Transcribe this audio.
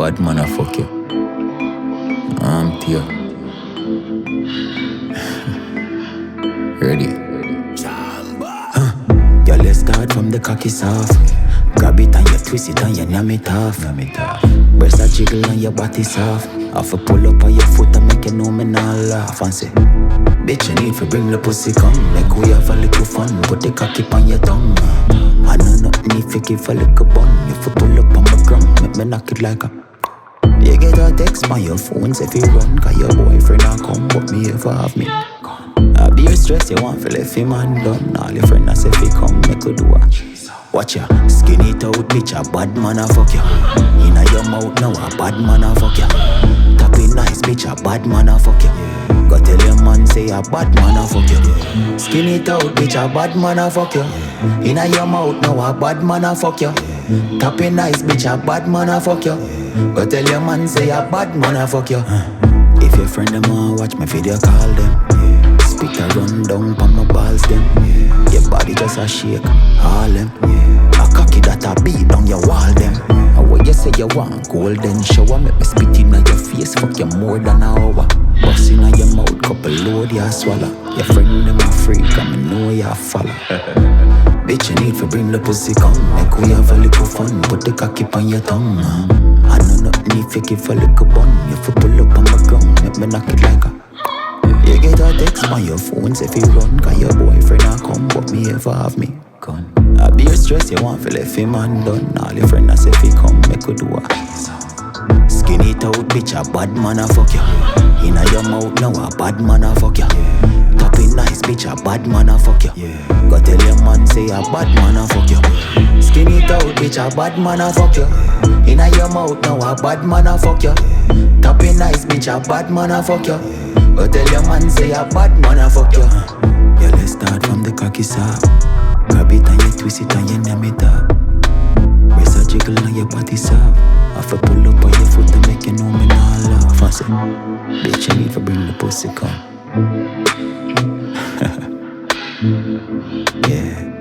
bad man, I fuck you. I'm Terro. Ready? Chambah. Girl, let's start from the cocky soft. Grab it and you twist it and you yam it off. Breast a jiggle and your body soft. Have to pull up on your foot and make you know me not laugh and say, bitch, you need to bring the pussy come. Make we have a little fun. Put the cocky on your tongue. I know not need to give a little bun. You fi pull up on my gram. Make me knock it like a. You get a text by your phone if you run. Cause your boyfriend a come but me ever have me. I be your stress you want fi left him man done. All your friends say fi come make you do a. Watch ya, skin it out bitch, a bad man a fuck ya. Inna your mouth now a bad man a fuck ya. Tap it nice bitch, a bad man a fuck ya. Go tell your man say a bad man a fuck ya. Skin it out bitch, a bad man a fuck ya. Inna your mouth now a bad man a fuck ya. Tap it nice bitch, a bad man a fuck ya. Go tell your man say a bad man a fuck ya. If your friend them want watch my video, call them. Spit a run down pon my balls them. Your body just a shake, all them. A cocky that a beat down your wall them. And what you say you want, golden shower. Make me spit in your face, fuck you more than an hour. Bust in your mouth, couple load you swallow. Your friend them a freak, and me know you a follow. Bitch, you need to bring the pussy come. Make we have a little fun. Put the cocky on your tongue. I know not need to give a little bun. You fi pull up on my ground. Make me knock it like a. You get a text by your phone if you run. Cause your boyfriend a come but me ever have me gun. I be your stress you want fi left him man done. All your friends say fi come make you do a. Skin it out bitch, a bad man a fuck ya. Inna your mouth now a bad man a fuck ya. Top it nice bitch, a bad man a fuck ya. Go tell your man say a bad man a fuck ya. Skin it out bitch, a bad man a fuck ya. Inna your mouth now a bad man a fuck ya. Top it nice bitch, a bad man a fuck ya. Go tell your man say a bad man a fuck ya. Yeah, let's start from the cocky side. Grab it and you twist it and you name it up. Breast a jiggle and your body soft. Have to pull up on your foot to make you know me not laugh. I say, bitch, you need to bring the pussy come. Yeah.